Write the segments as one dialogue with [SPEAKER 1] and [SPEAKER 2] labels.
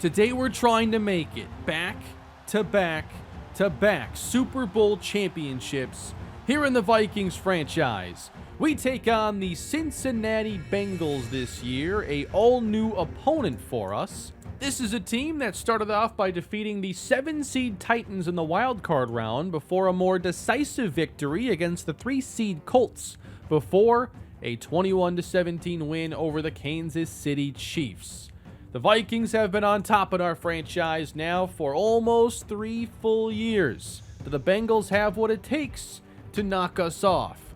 [SPEAKER 1] Today we're trying to make it back to back to back Super Bowl championships here in the Vikings franchise. We take on the Cincinnati Bengals this year, a all-new opponent for us. This is a team that started off by defeating the 7-seed Titans in the wildcard round before a more decisive victory against the 3-seed Colts before a 21-17 win over the Kansas City Chiefs. The Vikings have been on top of our franchise now for almost 3 full years. Do the Bengals have what it takes to knock us off?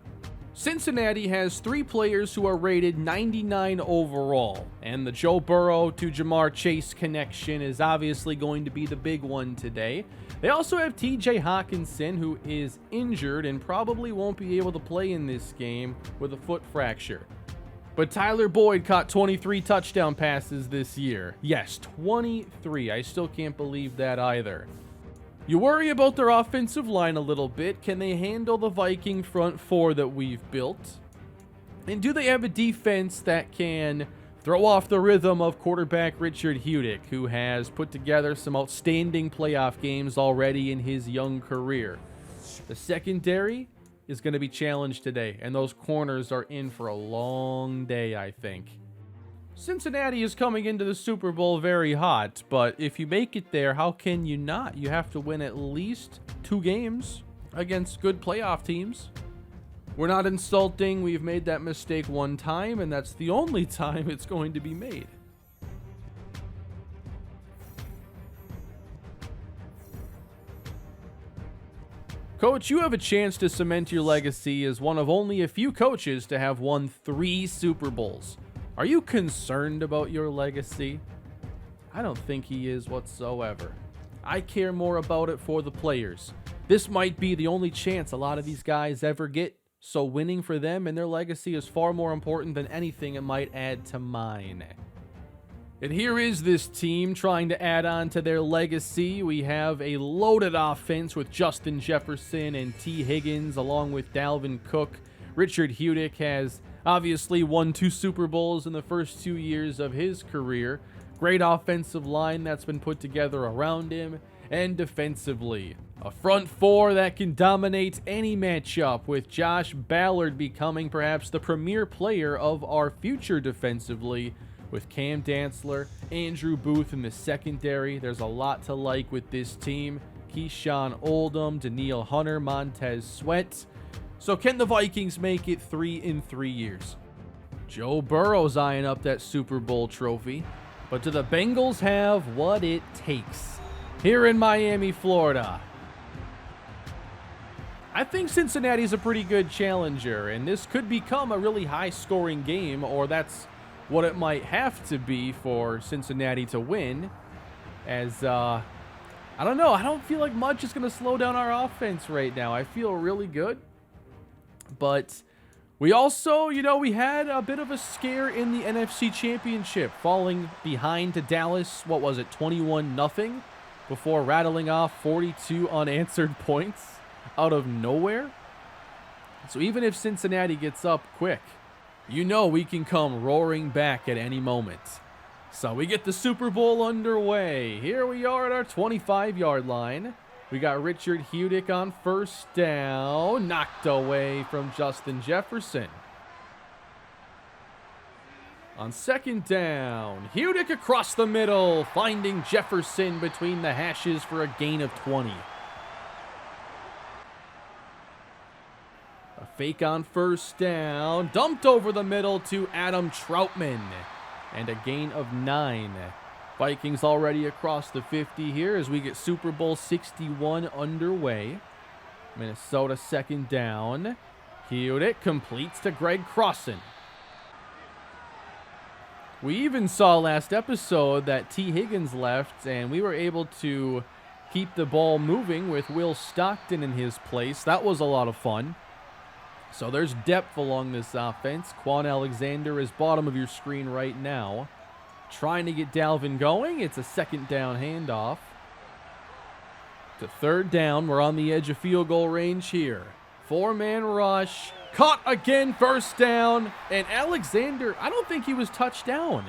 [SPEAKER 1] Cincinnati has 3 players who are rated 99 overall, and the Joe Burrow to Jamar Chase connection is obviously going to be the big one today. They also have TJ Hawkinson, who is injured and probably won't be able to play in this game with a foot fracture. But Tyler Boyd caught 23 touchdown passes this year. Yes, 23. I still can't believe that either. You worry about their offensive line a little bit. Can they handle the Viking front four that we've built? And do they have a defense that can throw off the rhythm of quarterback Richard Hudick, who has put together some outstanding playoff games already in his young career? The secondary is going to be challenged today, and those corners are in for a long day, I think. Cincinnati is coming into the Super Bowl very hot, but if you make it there, how can you not? You have to win at least 2 games against good playoff teams. We're not insulting. We've made that mistake one time, and that's the only time it's going to be made. Coach, you have a chance to cement your legacy as one of only a few coaches to have won 3 Super Bowls. Are you concerned about your legacy? I don't think he is whatsoever. I care more about it for the players. This might be the only chance a lot of these guys ever get, so winning for them and their legacy is far more important than anything it might add to mine. And here is this team trying to add on to their legacy. We have a loaded offense with Justin Jefferson and T. Higgins along with Dalvin Cook. Richard Hudick has obviously won 2 Super Bowls in the first 2 years of his career. Great offensive line that's been put together around him. And defensively, a front four that can dominate any matchup, with Josh Ballard becoming perhaps the premier player of our future defensively. With Cam Dantzler, Andrew Booth in the secondary, there's a lot to like with this team. Keyshawn Oldham, Danielle Hunter, Montez Sweat. So can the Vikings make it 3 in 3 years? Joe Burrow's eyeing up that Super Bowl trophy. But do the Bengals have what it takes? Here in Miami, Florida, I think Cincinnati's a pretty good challenger, and this could become a really high-scoring game, or that's what it might have to be for Cincinnati to win, as, I don't know, I don't feel like much is going to slow down our offense right now. I feel really good, but we also, we had a bit of a scare in the NFC Championship, falling behind to Dallas, 21-0, before rattling off 42 unanswered points out of nowhere. So even if Cincinnati gets up quick, we can come roaring back at any moment. So we get the Super Bowl underway. Here we are at our 25-yard line. We got Richard Hudick on first down, knocked away from Justin Jefferson. On second down, Hudick across the middle, finding Jefferson between the hashes for a gain of 20. A fake on first down, dumped over the middle to Adam Troutman, and a gain of 9. Vikings already across the 50 here as we get Super Bowl 61 underway. Minnesota second down. Hudick completes to Greg Crossan. We even saw last episode that T. Higgins left, and we were able to keep the ball moving with Will Stockton in his place. That was a lot of fun. So there's depth along this offense. Quan Alexander is bottom of your screen right now, trying to get Dalvin going. It's a second down handoff. To third down, we're on the edge of field goal range here. 4-man rush. Caught again, first down. And Alexander, I don't think he was touched down,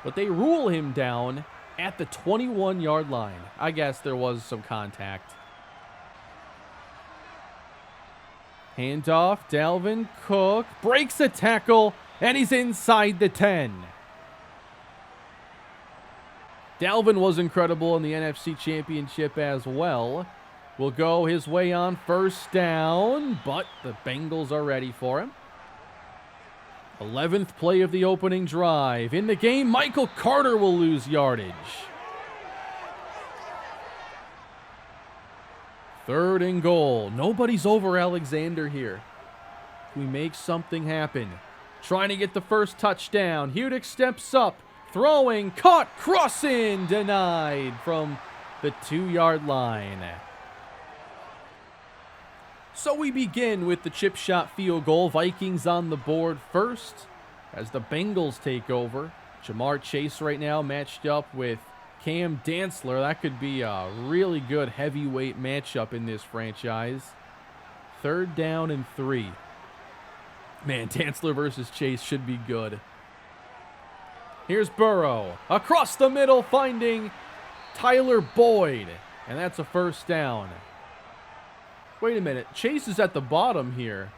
[SPEAKER 1] but they rule him down at the 21-yard line. I guess there was some contact. Handoff, Dalvin Cook breaks a tackle, and he's inside the 10. Dalvin was incredible in the NFC Championship as well. Will go his way on first down, but the Bengals are ready for him. 11th play of the opening drive. In the game, Michael Carter will lose yardage. 3rd and goal. Nobody's over Alexander here. We make something happen. Trying to get the first touchdown. Hudick steps up. Throwing, caught, crossing, denied from the 2-yard line. So we begin with the chip shot field goal. Vikings on the board first as the Bengals take over. Jamar Chase right now matched up with Cam Dantzler. That could be a really good heavyweight matchup in this franchise. 3rd down and 3. Man, Dantzler versus Chase should be good. Here's Burrow. Across the middle, finding Tyler Boyd. And that's a first down. Wait a minute. Chase is at the bottom here.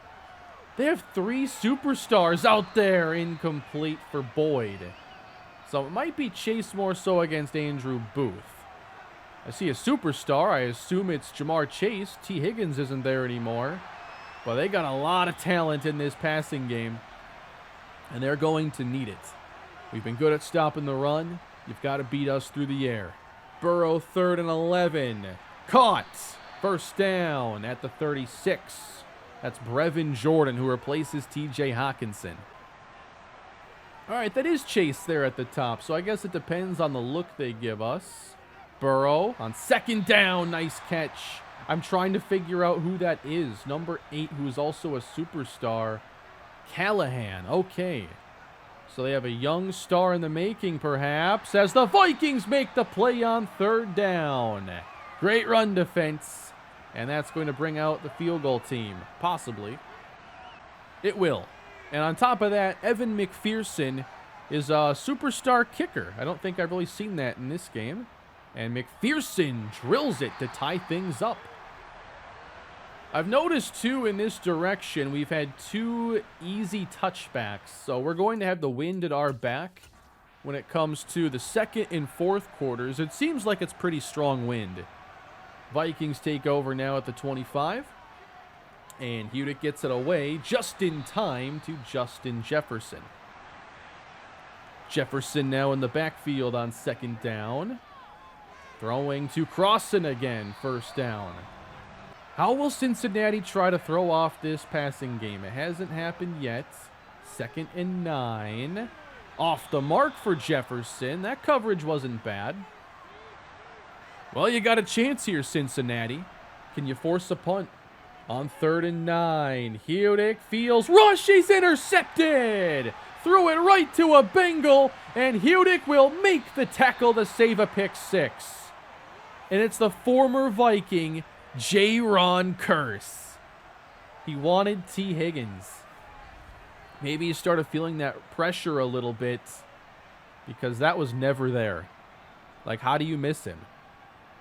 [SPEAKER 1] They have 3 superstars out there. Incomplete for Boyd. So it might be Chase more so against Andrew Booth. I see a superstar. I assume it's Jamar Chase. T. Higgins isn't there anymore. But they got a lot of talent in this passing game. And they're going to need it. We've been good at stopping the run. You've got to beat us through the air. Burrow 3rd and 11. Caught. First down at the 36. That's Brevin Jordan who replaces T.J. Hawkinson. All right, that is Chase there at the top, so I guess it depends on the look they give us. Burrow on 2nd down. Nice catch. I'm trying to figure out who that is. Number 8, who is also a superstar. Callahan. Okay. So they have a young star in the making, perhaps, as the Vikings make the play on 3rd down. Great run defense, and that's going to bring out the field goal team, possibly. It will. And on top of that, Evan McPherson is a superstar kicker. I don't think I've really seen that in this game. And McPherson drills it to tie things up. I've noticed, too, in this direction, we've had 2 easy touchbacks. So we're going to have the wind at our back when it comes to the 2nd and 4th quarters. It seems like it's pretty strong wind. Vikings take over now at the 25. And Hudick gets it away just in time to Justin Jefferson. Jefferson now in the backfield on 2nd down. Throwing to Crossan again, first down. How will Cincinnati try to throw off this passing game? It hasn't happened yet. 2nd and 9. Off the mark for Jefferson. That coverage wasn't bad. Well, you got a chance here, Cincinnati. Can you force a punt? On 3rd and 9. Hudick feels rush. He's intercepted. Threw it right to a Bengal. And Hudick will make the tackle to save a pick 6. And it's the former Viking, J-Ron Curse. He wanted T. Higgins. Maybe he started feeling that pressure a little bit because that was never there. Like, how do you miss him?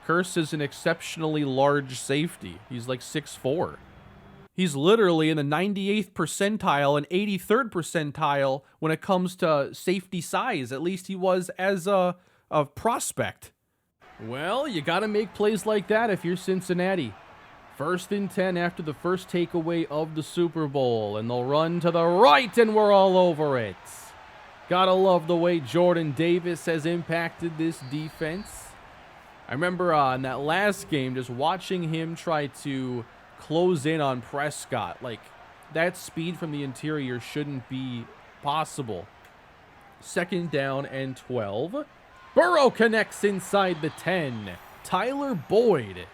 [SPEAKER 1] Curse is an exceptionally large safety. He's like 6'4". He's literally in the 98th percentile and 83rd percentile when it comes to safety size. At least he was as a prospect. Well, you got to make plays like that if you're Cincinnati. 1st and 10 after the first takeaway of the Super Bowl. And they'll run to the right, and we're all over it. Gotta love the way Jordan Davis has impacted this defense. I remember in that last game just watching him try to close in on Prescott. Like, that speed from the interior shouldn't be possible. 2nd down and 12. Burrow connects inside the 10. Tyler Boyd.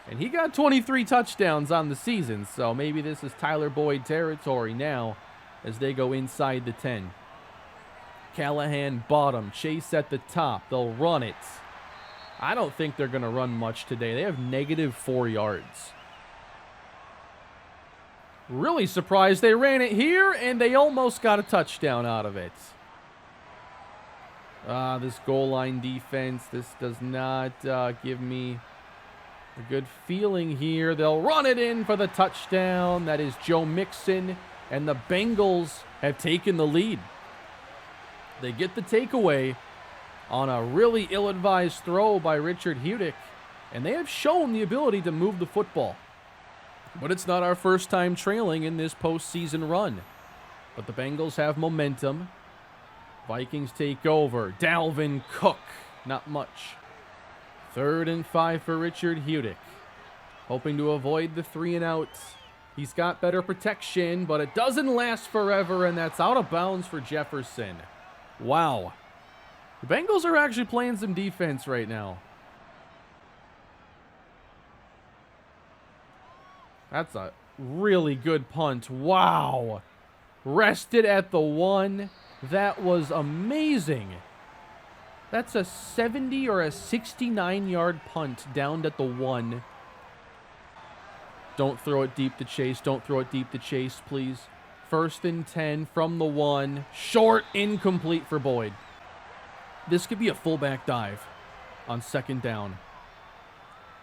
[SPEAKER 1] And he got 23 touchdowns on the season, so maybe this is Tyler Boyd territory now as they go inside the 10. Callahan bottom, Chase at the top. They'll run it. I don't think they're going to run much today. They have -4 yards. Really surprised they ran it here, and they almost got a touchdown out of it. This goal line defense, this does not give me a good feeling here. They'll run it in for the touchdown. That is Joe Mixon, and the Bengals have taken the lead. They get the takeaway on a really ill-advised throw by Richard Hudick, and they have shown the ability to move the football. But it's not our first time trailing in this postseason run. But the Bengals have momentum. Vikings take over. Dalvin Cook, not much. 3rd and 5 for Richard Hudick. Hoping to avoid the 3-and-out. He's got better protection, but it doesn't last forever, and that's out of bounds for Jefferson. Wow. The Bengals are actually playing some defense right now. That's a really good punt. Wow. Rested at the 1. That was amazing. That's a 70 or a 69-yard punt down at the 1. Don't throw it deep to Chase. Don't throw it deep to Chase, please. 1st and 10 from the 1. Short, incomplete for Boyd. This could be a fullback dive on 2nd down.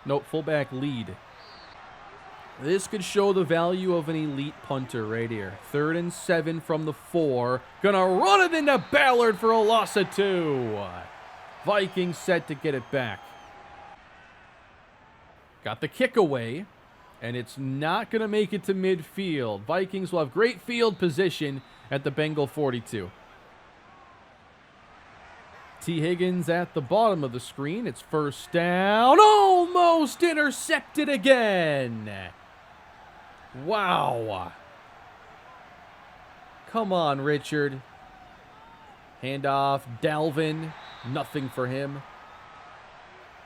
[SPEAKER 1] Nope, fullback lead. This could show the value of an elite punter right here. 3rd and 7 from the 4. Gonna run it into Ballard for a loss of 2. Vikings set to get it back. Got the kick away, and it's not gonna make it to midfield. Vikings will have great field position at the Bengal 42. T. Higgins at the bottom of the screen. It's 1st down. Almost intercepted again. Wow. Come on, Richard. Handoff, Dalvin. Nothing for him.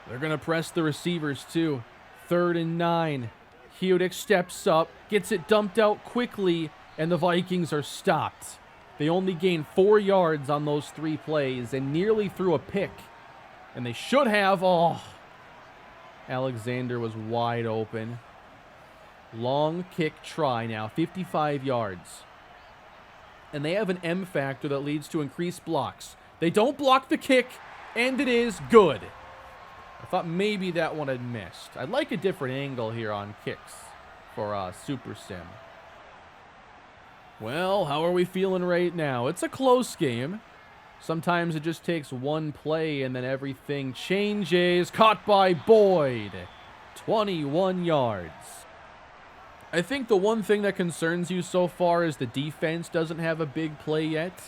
[SPEAKER 1] They're going to press the receivers, too. 3rd and 9. Hudick steps up, gets it dumped out quickly, and the Vikings are stopped. They only gained 4 yards on those 3 plays and nearly threw a pick. And they should have. Oh, Alexander was wide open. Long kick try now, 55 yards. And they have an M factor that leads to increased blocks. They don't block the kick, and it is good. I thought maybe that one had missed. I'd like a different angle here on kicks for Super Sim. Well, how are we feeling right now? It's a close game. Sometimes it just takes one play and then everything changes. Caught by Boyd. 21 yards. I think the one thing that concerns you so far is the defense doesn't have a big play yet.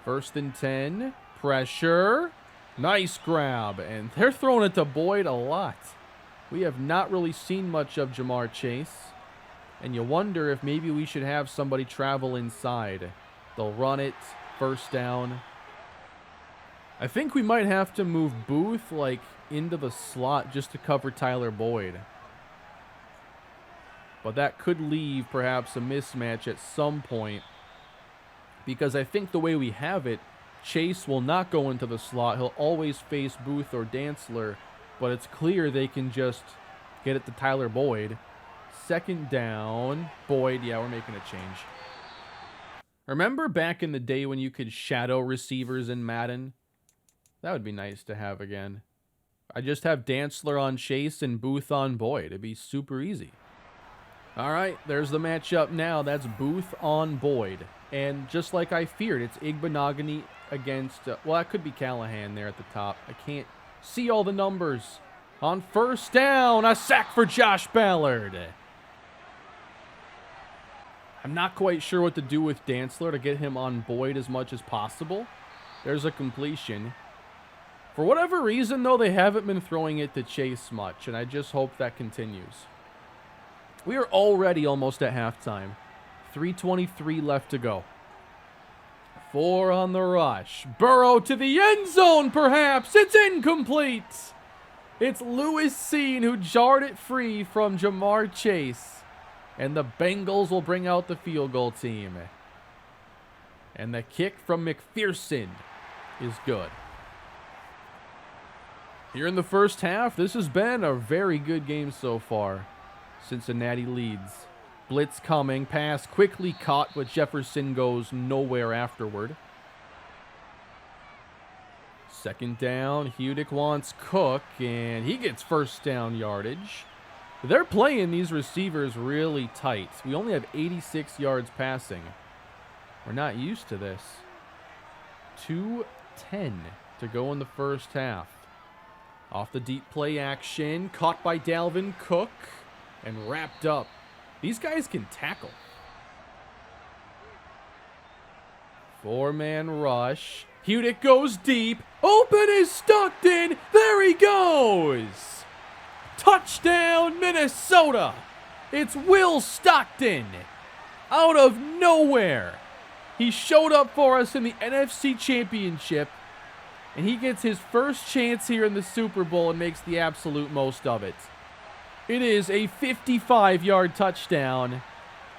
[SPEAKER 1] 1st and 10. Pressure. Nice grab. And they're throwing it to Boyd a lot. We have not really seen much of Jamar Chase. And you wonder if maybe we should have somebody travel inside. They'll run it. 1st down. I think we might have to move Booth like into the slot just to cover Tyler Boyd. But that could leave perhaps a mismatch at some point. Because I think the way we have it, Chase will not go into the slot. He'll always face Booth or Dantzler. But it's clear they can just get it to Tyler Boyd. 2nd down. Boyd, yeah, we're making a change. Remember back in the day when you could shadow receivers in Madden? That would be nice to have again. I just have Dantzler on Chase and Booth on Boyd. It'd be super easy. All right, there's the matchup now. That's Booth on Boyd. And just like I feared, it's Igbenogany against... well, that could be Callahan there at the top. I can't see all the numbers. On 1st down, a sack for Josh Ballard. I'm not quite sure what to do with Dantzler to get him on Boyd as much as possible. There's a completion. For whatever reason, though, they haven't been throwing it to Chase much, and I just hope that continues. We are already almost at halftime. 3:23 left to go. 4 on the rush. Burrow to the end zone, perhaps. It's incomplete. It's Lewis Cine who jarred it free from Jamar Chase. And the Bengals will bring out the field goal team. And the kick from McPherson is good. Here in the first half, this has been a very good game so far. Cincinnati leads. Blitz coming. Pass quickly caught, but Jefferson goes nowhere afterward. Second down, Hudick wants Cook, and he gets first down yardage. They're playing these receivers really tight. We only have 86 yards passing. We're not used to this. 2:10 to go in the first half. Off the deep play action, caught by Dalvin Cook, and wrapped up. These guys can tackle. 4-man rush. Hudick goes deep. Open is Stockton. There he goes. Touchdown, Minnesota. It's Will Stockton. Out of nowhere. He showed up for us in the NFC Championship, and he gets his first chance here in the Super Bowl and makes the absolute most of it. It is a 55-yard touchdown,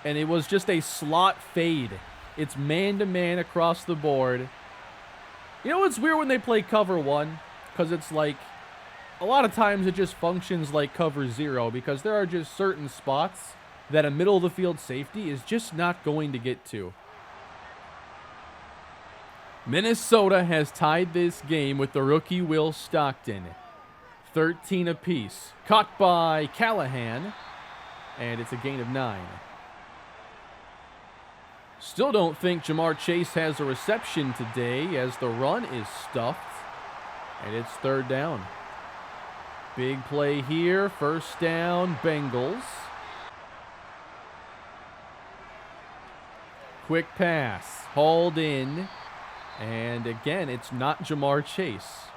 [SPEAKER 1] and it was just a slot fade. It's man-to-man across the board. You know, it's weird when they play cover one, because it's like, a lot of times it just functions like cover zero, because there are just certain spots that a middle-of-the-field safety is just not going to get to. Minnesota has tied this game with the rookie Will Stockton. 13 apiece. Caught by Callahan, and it's a gain of 9. Still don't think Jamar Chase has a reception today as the run is stuffed, and it's third down. Big play here, first down, Bengals. Quick pass, hauled in, and again, it's not Jamar Chase.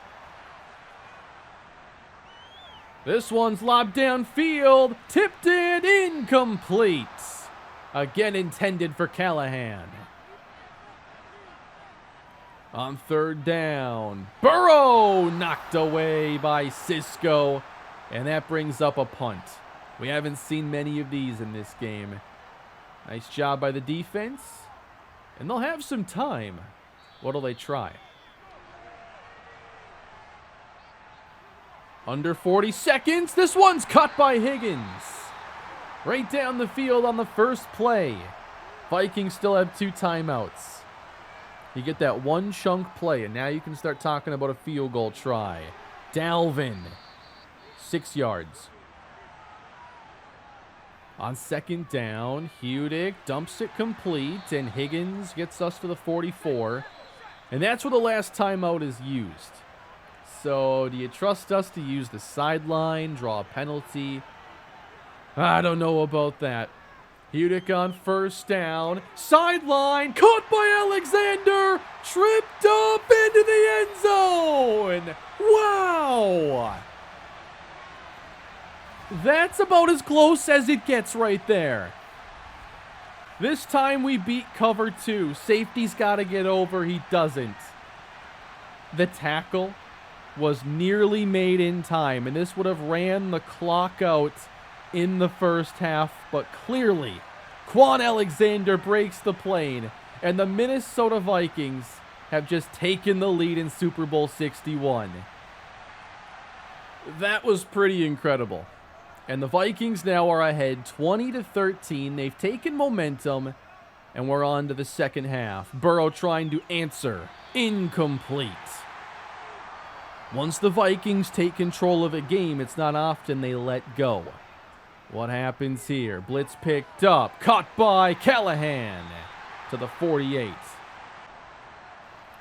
[SPEAKER 1] This one's lobbed downfield, tipped in, incomplete. Again intended for Callahan. On third down, Burrow knocked away by Cisco, and that brings up a punt. We haven't seen many of these in this game. Nice job by the defense, and they'll have some time. What'll they try? Under 40 seconds, this one's caught by Higgins. Right down the field on the first play. Vikings still have 2 timeouts. You get that one chunk play, and now you can start talking about a field goal try. Dalvin, 6 yards. On second down, Hudick dumps it complete, and Higgins gets us to the 44. And that's where the last timeout is used. So, do you trust us to use the sideline, draw a penalty? I don't know about that. Hudick on first down. Sideline, caught by Alexander. Tripped up into the end zone. Wow. That's about as close as it gets right there. This time we beat cover 2. Safety's got to get over. He doesn't. The tackle was nearly made in time, and this would have ran the clock out in the first half, but clearly Quan Alexander breaks the plane, and the Minnesota Vikings have just taken the lead in Super Bowl 61. That was pretty incredible. And the Vikings now are ahead 20-13. They've taken momentum, and we're on to the second half. Burrow trying to answer. Incomplete. Once the Vikings take control of a game, it's not often they let go. What happens here? Blitz picked up. Caught by Callahan to the 48.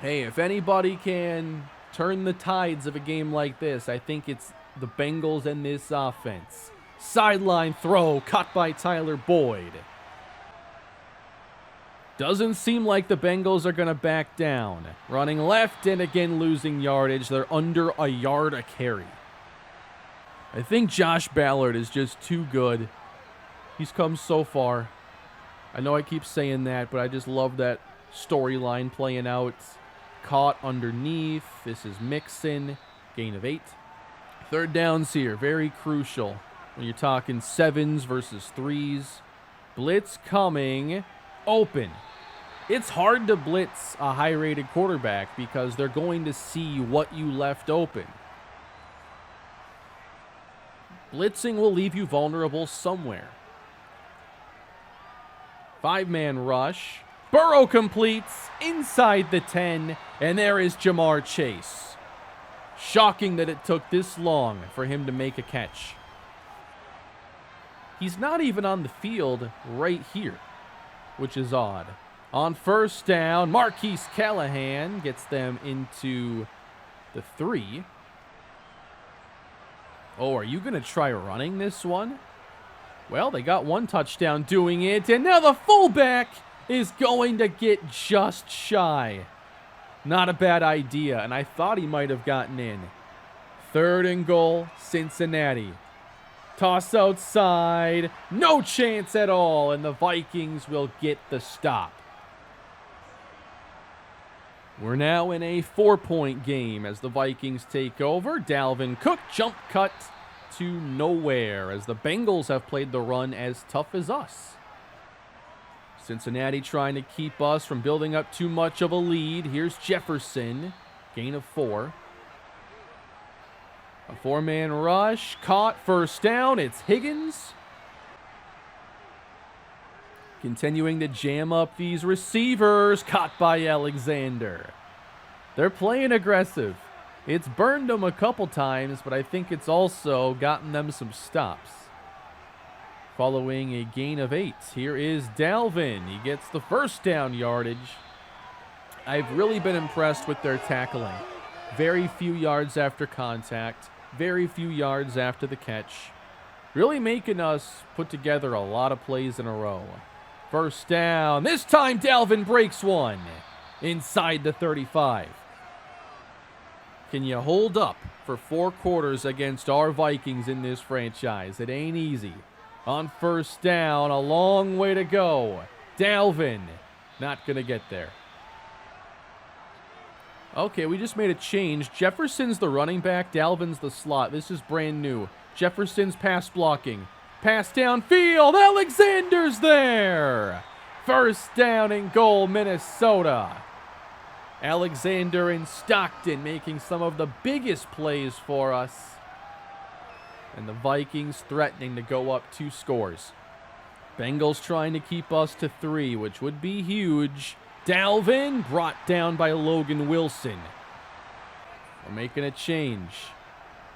[SPEAKER 1] Hey, if anybody can turn the tides of a game like this, I think it's the Bengals and this offense. Sideline throw caught by Tyler Boyd. Doesn't seem like the Bengals are going to back down. Running left and again losing yardage. They're under a yard a carry. I think Josh Ballard is just too good. He's come so far. I know I keep saying that, but I just love that storyline playing out. Caught underneath. This is Mixon. Gain of 8. Third downs here. Very crucial when you're talking 7s versus 3s. Blitz coming. Open. It's hard to blitz a high-rated quarterback because they're going to see what you left open. Blitzing will leave you vulnerable somewhere. 5-man rush. Burrow completes inside the 10, and there is Jamar Chase. Shocking that it took this long for him to make a catch. He's not even on the field right here, which is odd. On first down, Marquise Callahan gets them into the 3. Oh, are you going to try running this one? Well, they got one touchdown doing it, and now the fullback is going to get just shy. Not a bad idea, and I thought he might have gotten in. 3rd and goal, Cincinnati. Toss outside, no chance at all, and the Vikings will get the stop. We're now in a 4-point game as the Vikings take over. Dalvin Cook jump cut to nowhere as the Bengals have played the run as tough as us. Cincinnati trying to keep us from building up too much of a lead. Here's Jefferson, gain of 4. A 4-man rush, caught, first down, it's Higgins. Continuing to jam up these receivers, caught by Alexander. They're playing aggressive. It's burned them a couple times, but I think it's also gotten them some stops. Following a gain of 8, here is Dalvin. He gets the first down yardage. I've really been impressed with their tackling. Very few yards after contact, very few yards after the catch. Really making us put together a lot of plays in a row. First down. This time Dalvin breaks one inside the 35. Can you hold up for 4 quarters against our Vikings in this franchise? It ain't easy. On first down, a long way to go. Dalvin, not going to get there. Okay, we just made a change. Jefferson's the running back, Dalvin's the slot. This is brand new. Jefferson's pass blocking. Pass downfield, Alexander's there. First down and goal, Minnesota. Alexander and Stockton making some of the biggest plays for us. And the Vikings threatening to go up 2 scores. Bengals trying to keep us to 3, which would be huge. Dalvin brought down by Logan Wilson. We're making a change.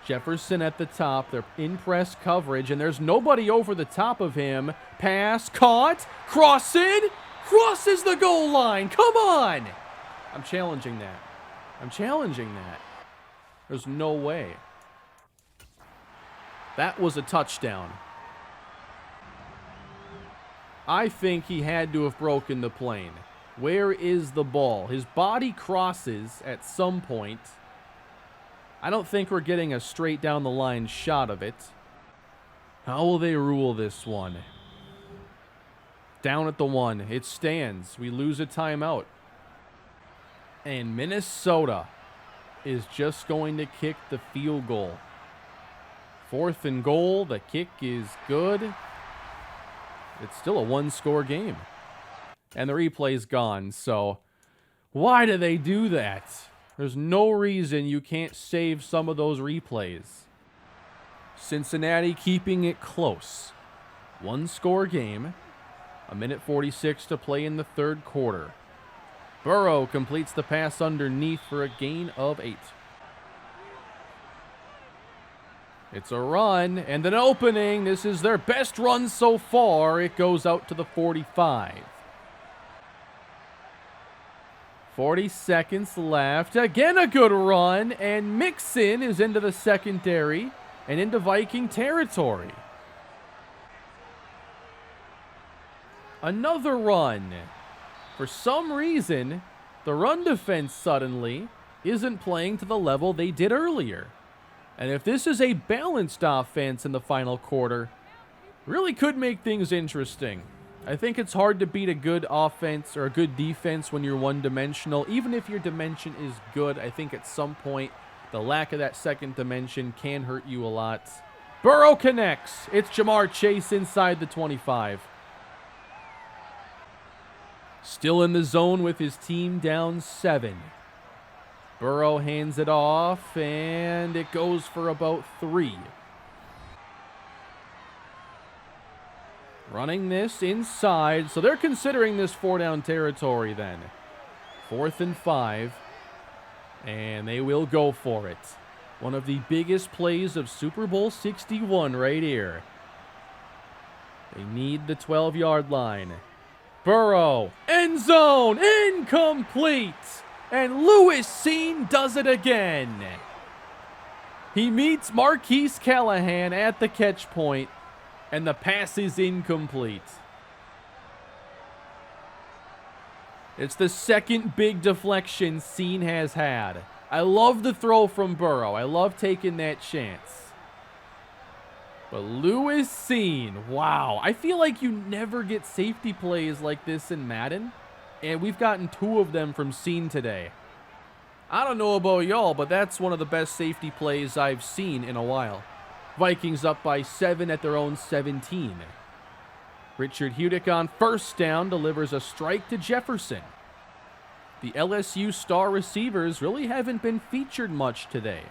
[SPEAKER 1] Jefferson at the top. They're in press coverage, and there's nobody over the top of him. Pass caught. Crossing. Crosses the goal line. Come on. I'm challenging that. I'm challenging that. There's no way. That was a touchdown. I think he had to have broken the plane. Where is the ball? His body crosses at some point. I don't think we're getting a straight down the line shot of it. How will they rule this one? Down at the 1. It stands. We lose a timeout. And Minnesota is just going to kick the field goal. 4th and goal. The kick is good. It's still a 1-score game. And the replay's gone, so why do they do that? There's no reason you can't save some of those replays. Cincinnati keeping it close. 1-score game. 1:46 to play in the 3rd quarter. Burrow completes the pass underneath for a gain of 8. It's a run and an opening. This is their best run so far. It goes out to the 45. 40 seconds left. Again, a good run. And Mixon is into the secondary and into Viking territory. Another run. For some reason, the run defense suddenly isn't playing to the level they did earlier. And if this is a balanced offense in the final quarter, really could make things interesting. I think it's hard to beat a good offense or a good defense when you're one-dimensional. Even if your dimension is good, I think at some point the lack of that second dimension can hurt you a lot. Burrow connects. It's Jamar Chase inside the 25. Still in the zone with his team down 7. Burrow hands it off, and it goes for about 3. Running this inside, so they're considering this 4-down territory then. 4th and 5, and they will go for it. One of the biggest plays of Super Bowl 61 right here. They need the 12-yard line. Burrow, end zone, incomplete. And Lewis Cine does it again. He meets Marquise Callahan at the catch point, and the pass is incomplete. It's the second big deflection Cine has had. I love the throw from Burrow. I love taking that chance. But Lewis Cine, wow. I feel like you never get safety plays like this in Madden, and we've gotten 2 of them from Cine today. I don't know about y'all, but that's one of the best safety plays I've seen in a while. Vikings up by 7 at their own 17. Richard Hudick on first down delivers a strike to Jefferson. The LSU star receivers really haven't been featured much today.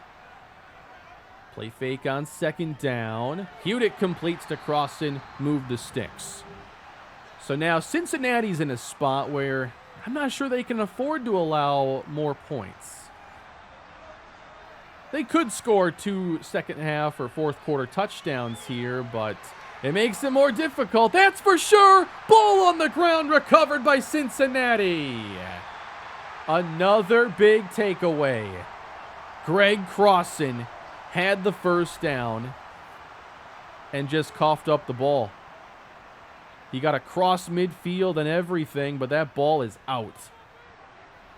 [SPEAKER 1] Play fake on second down. Hudick completes to Crossan, move the sticks. So now Cincinnati's in a spot where I'm not sure they can afford to allow more points. They could score 2 second half or fourth quarter touchdowns here, but it makes it more difficult, that's for sure. Ball on the ground, recovered by Cincinnati. Another big takeaway. Greg Crossan had the first down and just coughed up the ball. He got across midfield and everything, but that ball is out.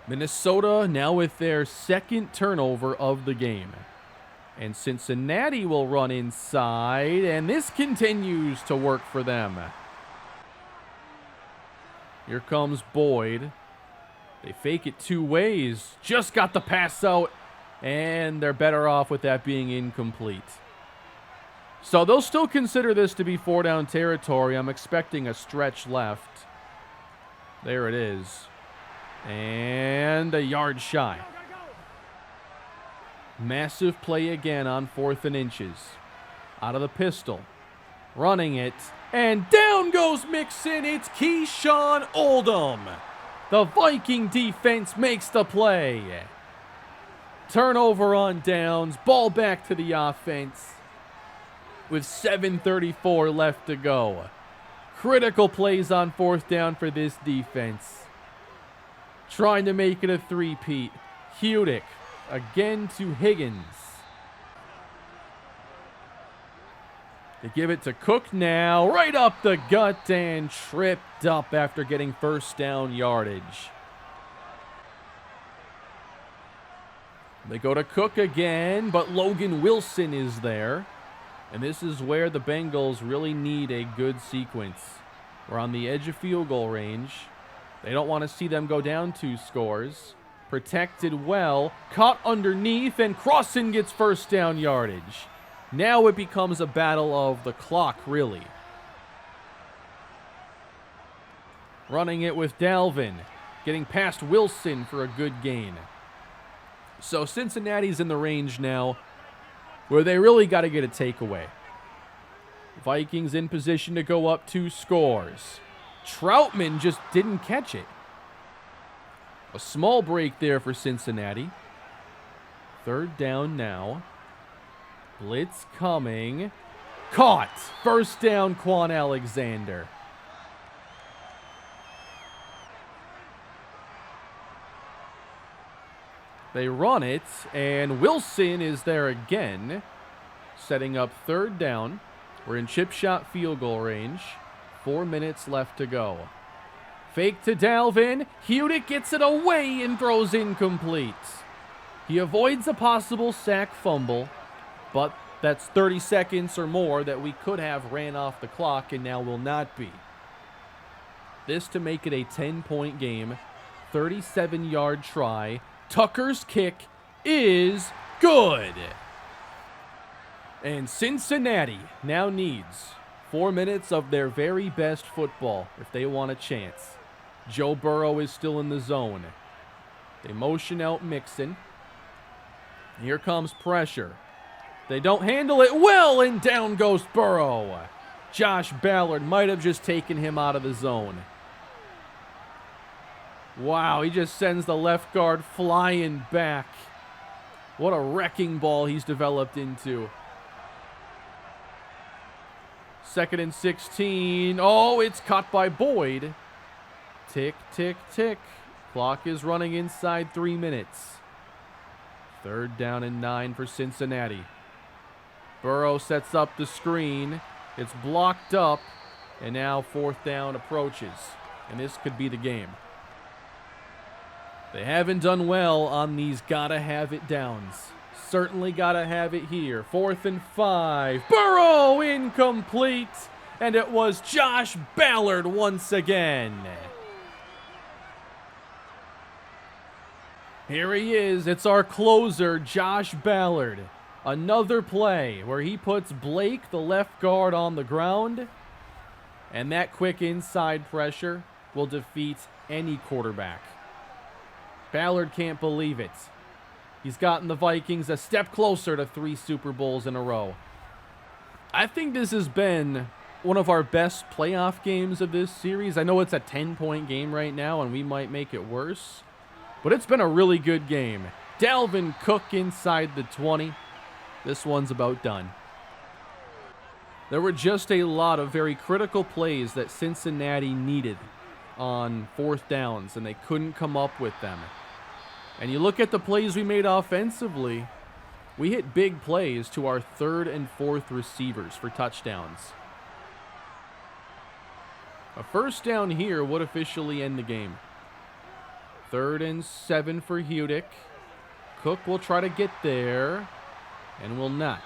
[SPEAKER 1] Minnesota now with their second turnover of the game. And Cincinnati will run inside, and this continues to work for them. Here comes Boyd. They fake it 2 ways. Just got the pass out, and they're better off with that being incomplete. So they'll still consider this to be 4-down territory. I'm expecting a stretch left. There it is. And a yard shy. Massive play again on 4th and inches. Out of the pistol. Running it. And down goes Mixon. It's Keyshawn Oldham. The Viking defense makes the play. Turnover on downs. Ball back to the offense. With 7:34 left to go. Critical plays on 4th down for this defense. Trying to make it a three-peat. Hudick again to Higgins. They give it to Cook now. Right up the gut and tripped up after getting first down yardage. They go to Cook again, but Logan Wilson is there. And this is where the Bengals really need a good sequence. We're on the edge of field goal range. They don't want to see them go down 2 scores. Protected well. Caught underneath, and Crossan gets first down yardage. Now it becomes a battle of the clock, really. Running it with Dalvin. Getting past Wilson for a good gain. So Cincinnati's in the range now where they really got to get a takeaway. Vikings in position to go up 2 scores. Troutman just didn't catch it. A small break there for Cincinnati. 3rd down now. Blitz coming. Caught. First down, Quan Alexander. They run it, and Wilson is there again, setting up 3rd down. We're in chip shot field goal range. 4 minutes left to go. Fake to Dalvin. Hudick gets it away and throws incomplete. He avoids a possible sack fumble, but that's 30 seconds or more that we could have ran off the clock and now will not be. This to make it a 10-point game. 37-yard try. Tucker's kick is good. And Cincinnati now needs 4 minutes of their very best football if they want a chance. Joe Burrow is still in the zone. They motion out Mixon. Here comes pressure. They don't handle it well, and down goes Burrow. Josh Ballard might have just taken him out of the zone. Wow, he just sends the left guard flying back. What a wrecking ball he's developed into. 2nd and 16. Oh, it's caught by Boyd. Tick, tick, tick. Clock is running inside 3 minutes. 3rd down and 9 for Cincinnati. Burrow sets up the screen. It's blocked up. And now 4th down approaches. And this could be the game. They haven't done well on these gotta have it downs. Certainly gotta have it here. 4th and 5. Burrow incomplete. And it was Josh Ballard once again. Here he is. It's our closer, Josh Ballard. Another play where he puts Blake, the left guard, on the ground. And that quick inside pressure will defeat any quarterback. Ballard can't believe it. He's gotten the Vikings a step closer to 3 Super Bowls in a row. I think this has been one of our best playoff games of this series. I know it's a 10-point game right now, and we might make it worse. But it's been a really good game. Dalvin Cook inside the 20. This one's about done. There were just a lot of very critical plays that Cincinnati needed on 4th downs, and they couldn't come up with them. And you look at the plays we made offensively, we hit big plays to our 3rd and 4th receivers for touchdowns. A 1st down here would officially end the game. 3rd and 7 for Hudick. Cook will try to get there, and will not.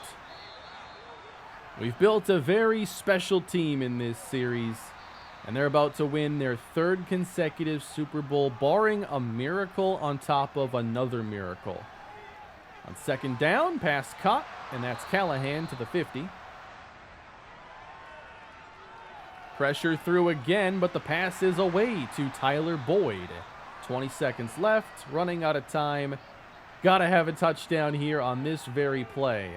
[SPEAKER 1] We've built a very special team in this series, and they're about to win their 3rd consecutive Super Bowl, barring a miracle on top of another miracle. On 2nd down, pass caught, and that's Callahan to the 50. Pressure through again, but the pass is away to Tyler Boyd. 20 seconds left, running out of time. Gotta have a touchdown here on this very play.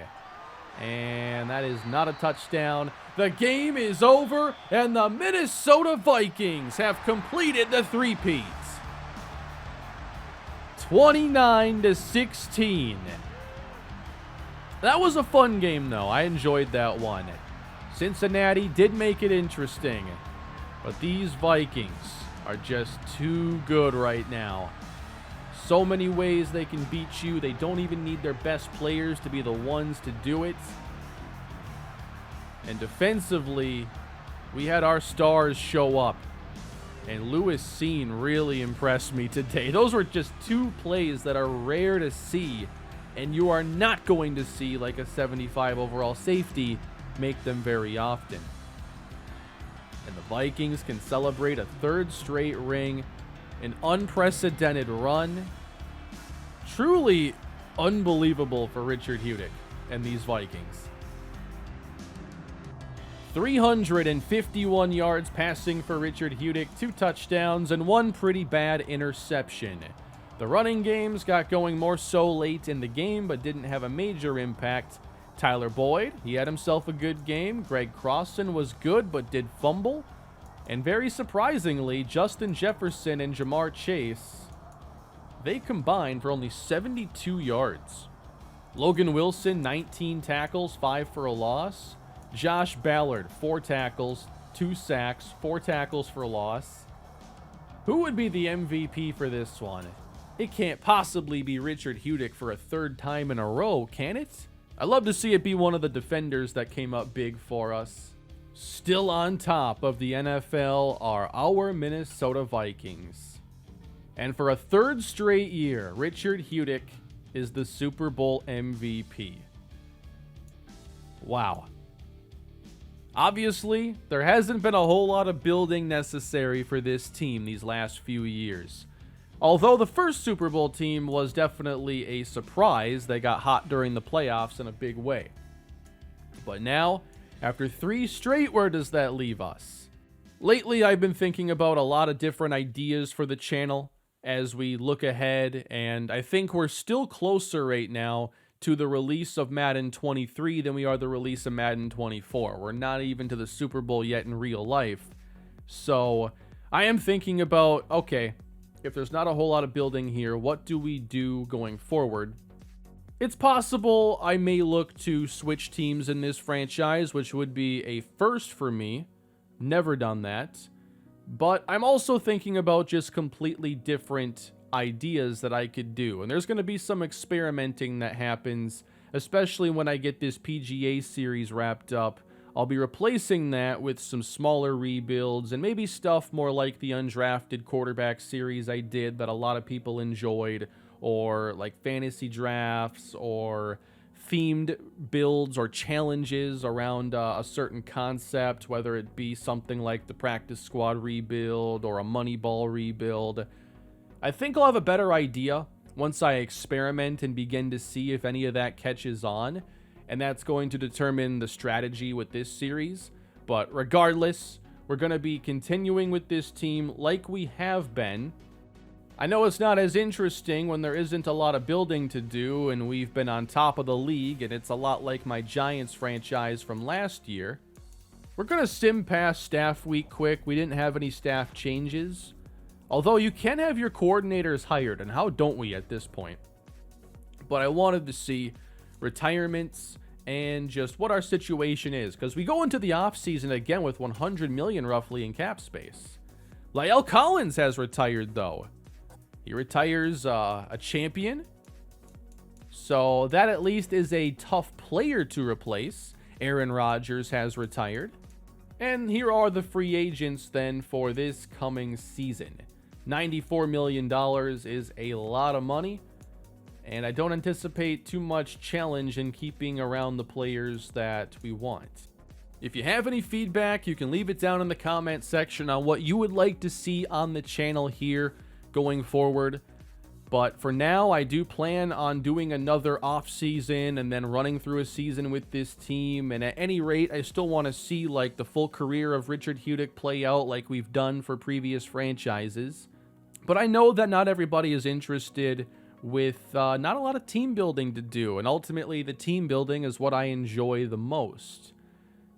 [SPEAKER 1] And that is not a touchdown. The game is over, and the Minnesota Vikings have completed the three-peat. 29-16. That was a fun game, though. I enjoyed that one. Cincinnati did make it interesting, but these Vikings are just too good right now. So many ways they can beat you. They don't even need their best players to be the ones to do it. And defensively, we had our stars show up. And Lewis Seen really impressed me today. Those were just 2 plays that are rare to see. And you are not going to see, like a 75 overall safety, make them very often. And the Vikings can celebrate a 3rd straight ring. An unprecedented run. Truly unbelievable for Richard Hudick and these Vikings. 351 yards passing for Richard Hudick, 2 touchdowns, and 1 pretty bad interception. The running games got going more so late in the game, but didn't have a major impact. Tyler Boyd, he had himself a good game. Greg Crossan was good, but did fumble. And very surprisingly, Justin Jefferson and Jamar Chase, they combined for only 72 yards. Logan Wilson, 19 tackles, 5 for a loss. Josh Ballard, 4 tackles, 2 sacks, 4 tackles for a loss. Who would be the MVP for this one? It can't possibly be Richard Hudick for a 3rd time in a row, can it? I'd love to see it be one of the defenders that came up big for us. Still on top of the NFL are our Minnesota Vikings. And for a 3rd straight year, Richard Hudick is the Super Bowl MVP. Wow. Obviously, there hasn't been a whole lot of building necessary for this team these last few years. Although the first Super Bowl team was definitely a surprise, they got hot during the playoffs in a big way. But now, after 3 straight, where does that leave us? Lately, I've been thinking about a lot of different ideas for the channel as we look ahead, and I think we're still closer right now to the release of Madden 23 than we are the release of Madden 24. We're not even to the Super Bowl yet in real life. So I am thinking about, okay, if there's not a whole lot of building here, what do we do going forward? It's possible I may look to switch teams in this franchise, which would be a first for me. Never done that. But I'm also thinking about just completely different ideas that I could do. And there's going to be some experimenting that happens, especially when I get this PGA series wrapped up. I'll be replacing that with some smaller rebuilds and maybe stuff more like the undrafted quarterback series I did that a lot of people enjoyed, or like fantasy drafts or themed builds or challenges around a certain concept, whether it be something like the practice squad rebuild or a Moneyball rebuild. I think I'll have a better idea once I experiment and begin to see if any of that catches on, and that's going to determine the strategy with this series. But regardless, we're going to be continuing with this team like we have been. I know it's not as interesting when there isn't a lot of building to do and we've been on top of the league, and it's a lot like my Giants franchise from last year. We're going to sim past staff week quick. We didn't have any staff changes. Although you can have your coordinators hired, and how don't we at this point? But I wanted to see retirements and just what our situation is, because we go into the offseason again with $100 million roughly in cap space. La'el Collins has retired, though. He retires a champion, so that at least is a tough player to replace. Aaron Rodgers has retired. And here are the free agents then for this coming season. $94 million is a lot of money, and I don't anticipate too much challenge in keeping around the players that we want. If you have any feedback, you can leave it down in the comment section on what you would like to see on the channel here going forward. But for now, I do plan on doing another off-season and then running through a season with this team. And at any rate, I still want to see like the full career of Richard Hudick play out like we've done for previous franchises. But I know that not everybody is interested with not a lot of team building to do. And ultimately, the team building is what I enjoy the most.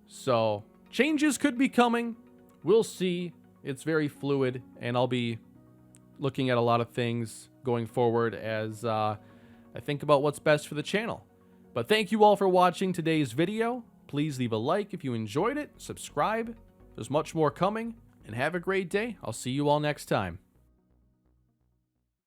[SPEAKER 1] So changes could be coming. We'll see. It's very fluid, and I'll be looking at a lot of things going forward as I think about what's best for the channel. But thank you all for watching today's video. Please leave a like if you enjoyed it, subscribe. There's much more coming, and have a great day. I'll see you all next time.